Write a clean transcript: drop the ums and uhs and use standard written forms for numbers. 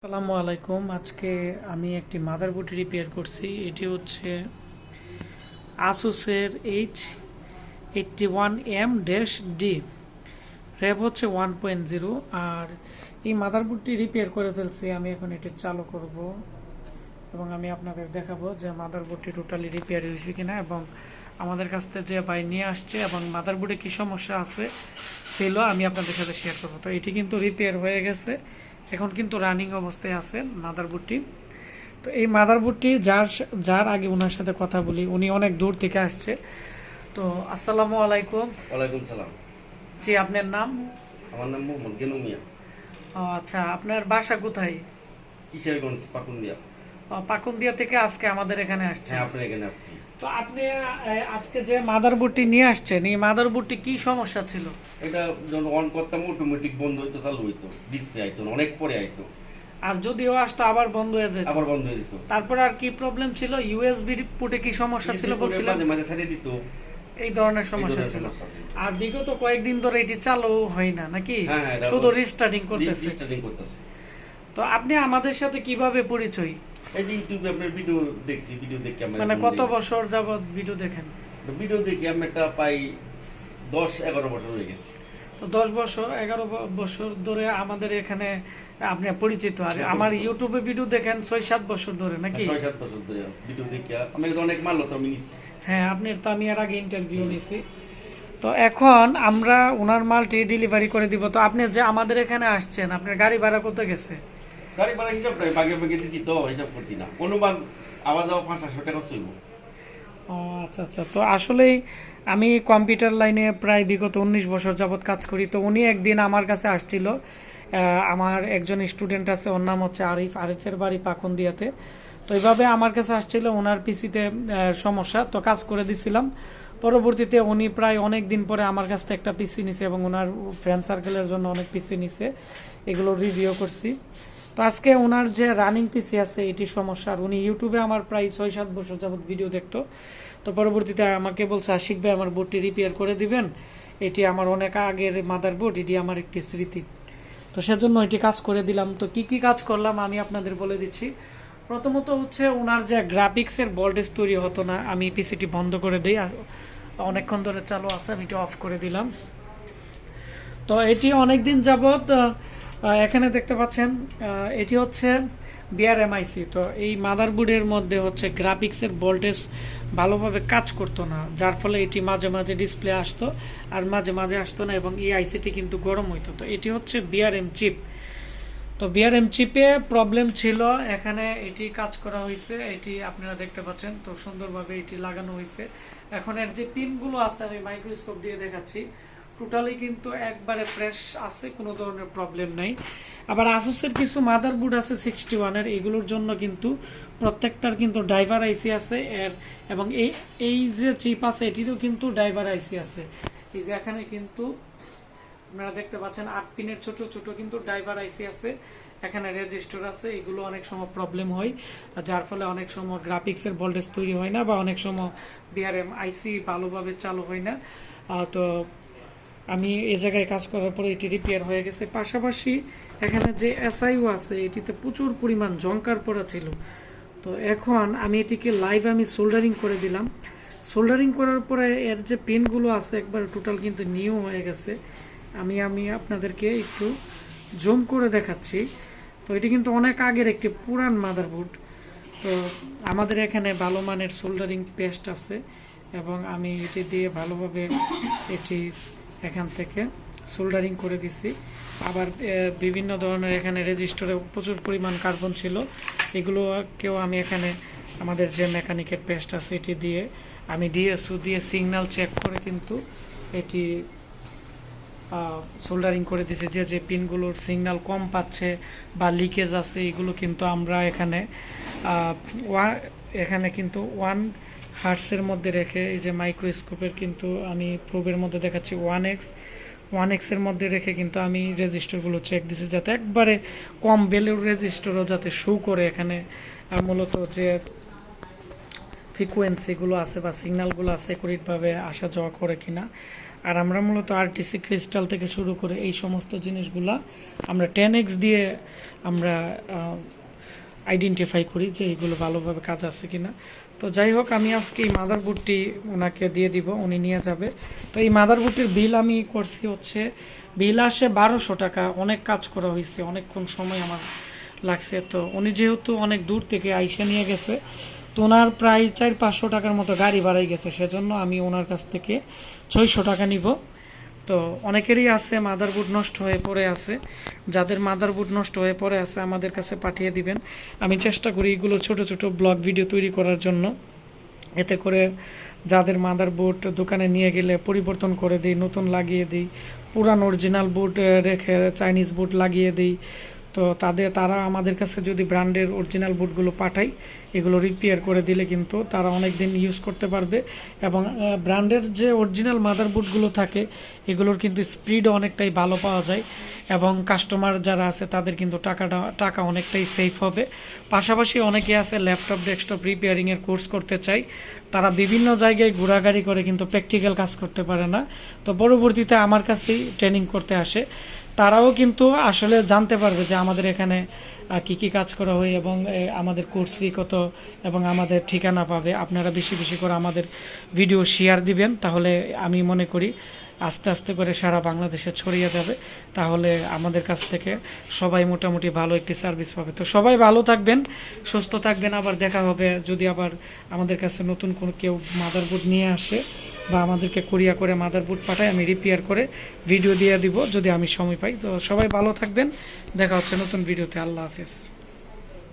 আসসালামু আলাইকুম। আজকে আমি একটি মাদারবোর্ড রিপেয়ার করছি। এটি হচ্ছে আসুসের H81M-D, র্যাব হচ্ছে 1.0। আর এই মাদারবোর্ডটি রিপেয়ার করে ফেলছি। আমি এখন এটি চালু করব এবং আমি আপনাদের দেখাবো যে মাদারবোর্ডটি টোটালি রিপেয়ার হয়েছে কিনা, এবং আমাদের কাছ থেকে যে ভাই নিয়ে আসছে এবং মাদারবোর্ডে কী সমস্যা আছে ছিল আমি আপনাদের সাথে শেয়ার করবো। তো এটি কিন্তু রিপেয়ার হয়ে গেছে, এখন কিন্তু রানিং অবস্থায় আছে মাদারবোর্ডটি। তো এই মাদারবোর্ডটি যার আগে ওনার সাথে কথা বলি, উনি অনেক দূর থেকে আসছে। তো আসসালামু আলাইকুম। ওয়ালাইকুম সালাম। জি, আপনার নাম? আমার নাম মোহাম্মদ গেনু মিয়া। আচ্ছা, আপনার বাসা কোথায়? কিশোরগঞ্জ, পাকুন্দিয়া। পাকুন্দিয়া থেকে আজকে আমাদের এখানে আসছে? হ্যাঁ, আপনার এখানে আসছি। তো আপনি আজকে যে মাদারবোর্ডটি নিয়ে আসছেন, এই মাদারবোর্ডটি কি সমস্যা ছিল? এটা যখন অন করতাম অটোমেটিক বন্ধ হইতো, চালু হইতো, ডিসপ্লে আইতো না, অনেক পরে আইতো। আর যদিও আসতো আবার বন্ধ হয়ে যেত? আবার বন্ধ হয়ে যেত। তারপর আর কি প্রবলেম ছিল? ইউএসবি পোর্টে কি সমস্যা ছিল বলছিলেন? মাঝে মাঝে ছাড়িয়ে দিত, এই ধরনের সমস্যা ছিল। আর বিগত কয়েকদিন ধরে এটি চালু হয় না নাকি? শুধু রিস্টার্টিং করতেছে। তো আপনি আমাদের সাথে কিভাবে পরিচয়? এই যে ইউটিউবে আপনার ভিডিও দেখছি, ভিডিও দেখে আমরা। মানে কত বছর যাবত ভিডিও দেখেন? ভিডিও দেখি আমি একটা পাই 10-11 বছর হয়ে গেছে। তো 10 বছর 11 বছর ধরে আমাদের এখানে আপনি পরিচিত। আর আমার ইউটিউবে ভিডিও দেখেন 6-7 বছর ধরে নাকি? 6-7 বছর ধরে ভিডিও দেখি আমি অনেক মাল তো আমি নিচ্ছি। হ্যাঁ, আপনার তো আমি এর আগে ইন্টারভিউ নিয়েছি। তো এখন আমরা ওনার মালটি ডেলিভারি করে দিব। তো আপনি যে আমাদের এখানে আসছেন, আপনার গাড়ি ভাড়া কত গেছে? গাড়ি ভাড়া হিসাব নাই, বাগে বাগে দিচ্ছি তো, হিসাব করছি না। অনুমান আবার যাওয়া 500 টাকা চলব। ও আচ্ছা আচ্ছা। তো আসলেই আমি কম্পিউটার লাইনে প্রায় বিগত 19 বছর যাবৎ কাজ করি। তো উনি একদিন আমার কাছে আসছিল। আমার একজন স্টুডেন্ট আছে, ওর নাম হচ্ছে আরিফের বাড়ি পাকুন্দিয়াতে। তো এইভাবে আমার কাছে আসছিল, ওনার পিসিতে সমস্যা, তো কাজ করে দিছিলাম। পরবর্তীতে উনি প্রায় অনেক দিন পরে আমার কাছ থেকে একটা পিসি নিছে এবং ওনার ফ্রেন্ড সার্কেলের জন্য অনেক পিসি নিছে, এগুলো রিভিউ করছি। তো আজকে ওনার যে রানিং পিসি আছে এটি সমস্যা। আর উনি ইউটিউবে আমার প্রায় 6-7 বছর যাবত ভিডিও দেখতো। তো পরবর্তীতে আমাকে বলছে, আশিক ভাই আমার বোর্ডটি রিপেয়ার করে দিবেন, এটি আমার অনেক আগের মাদার বোর্ড, এটি আমার একটি স্মৃতি। তো সেজন্য এটি কাজ করে দিলাম। তো কি কি কাজ করলাম আমি আপনাদের বলে দিচ্ছি। প্রথমত হচ্ছে ওনার যে গ্রাফিক্সের ভোল্টেজ তৈরি হতো না, আমি পিসিটি বন্ধ করে দিই। আর অনেকক্ষণ ধরে চালু আছে, আমি এটি অফ করে দিলাম। তো এটি অনেক দিন যাবত এখানে দেখতে পাচ্ছেন, এটি হচ্ছে বিআরএমআইসি। তো এই মাদারবোর্ডের মধ্যে হচ্ছে গ্রাফিক্সের ভোল্টেজ ভালোভাবে কাজ করতো না, যার ফলে এটি মাঝে মাঝে ডিসপ্লে আসতো আর মাঝে মাঝে আসতো না, এবং এই আইসিটি কিন্তু গরম হইতো। তো এটি হচ্ছে বিআরএম চিপ। তো বিআরএম চিপে প্রবলেম ছিল, এখানে এটি কাজ করা হয়েছে, এটি আপনারা দেখতে পাচ্ছেন। তো সুন্দরভাবে এটি লাগানো হয়েছে। এখন এর যে পিনগুলো আছে আমি মাইক্রোস্কোপ দিয়ে দেখাচ্ছি, টোটালি কিন্তু একবারে ফ্রেশ আছে, কোনো ধরনের প্রবলেম নাই। আবার আসুসের কিছু মাদারবোর্ড আছে 61-এর, এগুলোর জন্য কিন্তু প্রত্যেকটার কিন্তু ড্রাইভার আইসি আছে এর, এবং এই যে চিপ আছে এটিরও কিন্তু ড্রাইভার আইসি আছে। এই যে এখানে কিন্তু আপনারা দেখতে পাচ্ছেন 8 পিনের ছোট ছোট কিন্তু ড্রাইভার আইসি আছে, এখানে রেজিস্টার আছে। এগুলো অনেক সময় প্রবলেম হয়, যার ফলে অনেক সময় গ্রাফিক্সের ভোল্টেজ তৈরি হয় না, বা অনেক সময় বিআরএম আইসি ভালোভাবে চালু হয় না। তো আমি এ জায়গায় কাজ করার পরে এটি রিপেয়ার হয়ে গেছে। পাশাপাশি এখানে যে এসআইও আছে এটিতে প্রচুর পরিমাণ জংকার পড়া ছিল। তো এখন আমি এটিকে লাইভ সোল্ডারিং করে দিলাম। সোল্ডারিং করার পরে এর যে পিনগুলো আছে একবার টোটাল কিন্তু নিউ হয়ে গেছে। আমি আপনাদেরকে একটু জুম করে দেখাচ্ছি। তো এটি কিন্তু অনেক আগের একটি পুরান মাদারবোর্ড। তো আমাদের এখানে ভালো মানের সোল্ডারিং পেস্ট আছে, এবং আমি এটি দিয়ে ভালোভাবে এটি এখান থেকে সোল্ডারিং করে দিছি। আবার বিভিন্ন ধরনের এখানে রেজিস্টারে প্রচুর পরিমাণ কার্বন ছিল, এগুলোকেও আমি এখানে আমাদের যে মেকানিকের পেস্ট আছে এটি দিয়ে আমি ডিএসও দিয়ে সিগন্যাল চেক করে কিন্তু এটি সোল্ডারিং করে দিয়েছি। যে পিনগুলোর সিগন্যাল কম পাচ্ছে বা লিকেজ আছে এগুলো কিন্তু আমরা এখানে কিন্তু 1 হার্টসের মধ্যে রেখে, এই যে মাইক্রোস্কোপের কিন্তু আমি প্রোবের মধ্যে দেখাচ্ছি 1x এর মধ্যে রেখে কিন্তু আমি রেজিস্টারগুলো চেক দিচ্ছি, যাতে একবারে কম ভ্যালুর রেজিস্টারও যাতে শো করে এখানে মূলত যে ফ্রিকোয়েন্সিগুলো আছে বা সিগন্যালগুলো আছে একুরেটভাবে আসা যাওয়া করে কিনা। আর আমরা মূলত আরটিসি ক্রিস্টাল থেকে শুরু করে এই সমস্ত জিনিসগুলা আমরা 10x দিয়ে আমরা আইডেন্টিফাই করি যে এইগুলো ভালোভাবে কাজ আছে কিনা। তো যাই হোক, আমি আজকে এই মাদারবোর্ডটি ওনাকে দিয়ে দিব, উনি নিয়ে যাবে। তো এই মাদারবোর্ডটির বিল আমি করছি হচ্ছে, বিল আসে 1200 টাকা। অনেক কাজ করা হয়েছে, অনেকক্ষণ সময় আমার লাগছে। তো উনি যেহেতু অনেক দূর থেকে আইসা নিয়ে গেছে, তো ওনার প্রায় 400-500 টাকার মতো গাড়ি বাড়াই গেছে, সেজন্য আমি ওনার কাছ থেকে 600 টাকা নিব। তো অনেকেরই আছে মাদারবোর্ড নষ্ট হয়ে পড়ে আছে, যাদের মাদারবোর্ড নষ্ট হয়ে পড়ে আছে আমাদের কাছে পাঠিয়ে দিবেন। আমি চেষ্টা করি এগুলো ছোট ছোট ব্লগ ভিডিও তৈরি করার জন্য, এতে করে যাদের মাদারবোর্ড দোকানে নিয়ে গেলে পরিবর্তন করে দিই, নতুন লাগিয়ে দিই, পুরান অরিজিনাল বোর্ড রেখে চাইনিজ বোর্ড লাগিয়ে দিই। তো তারা আমাদের কাছে যদি ব্র্যান্ডের অরিজিনাল বোর্ডগুলো পাঠায়, এগুলো রিপেয়ার করে দিলে কিন্তু তারা অনেক দিন ইউজ করতে পারবে। এবং ব্র্যান্ডের যে অরিজিনাল মাদারবোর্ডগুলো থাকে এগুলোর কিন্তু স্পিডও অনেকটাই ভালো পাওয়া যায়, এবং কাস্টমার যারা আছে তাদের কিন্তু টাকা অনেকটাই সেফ হবে। পাশাপাশি অনেকে আছে ল্যাপটপ ডেস্কটপ রিপেয়ারিংয়ের কোর্স করতে চাই, তারা বিভিন্ন জায়গায় ঘোরাঘুরি করে কিন্তু প্র্যাকটিক্যাল কাজ করতে পারে না, তো পরবর্তীতে আমার কাছেই ট্রেনিং করতে আসে। তারাও কিন্তু আসলে জানতে পারবে যে আমাদের এখানে কি কি কাজ করা হয়, এবং আমাদের কোর্স কত, এবং আমাদের ঠিকানা পাবে। আপনারা বেশি বেশি করে আমাদের ভিডিও শেয়ার দিবেন, তাহলে আমি মনে করি আস্তে আস্তে করে সারা বাংলাদেশে ছড়িয়ে যাবে। তাহলে আমাদের কাছ থেকে সবাই মোটামুটি ভালো একটি সার্ভিস পাবে। তো সবাই ভালো থাকবেন, সুস্থ থাকবেন। আবার দেখা হবে যদি আবার আমাদের কাছে নতুন কোনো কেউ মাদারবোর্ড নিয়ে আসে বা আমাদেরকে কুরিয়ার করে মাদারবোর্ড পাঠায়, আমি রিপেয়ার করে ভিডিও দিয়ে দিব যদি আমি সময় পাই। তো সবাই ভালো থাকবেন, দেখা হচ্ছে নতুন ভিডিওতে। আল্লাহ হাফেজ।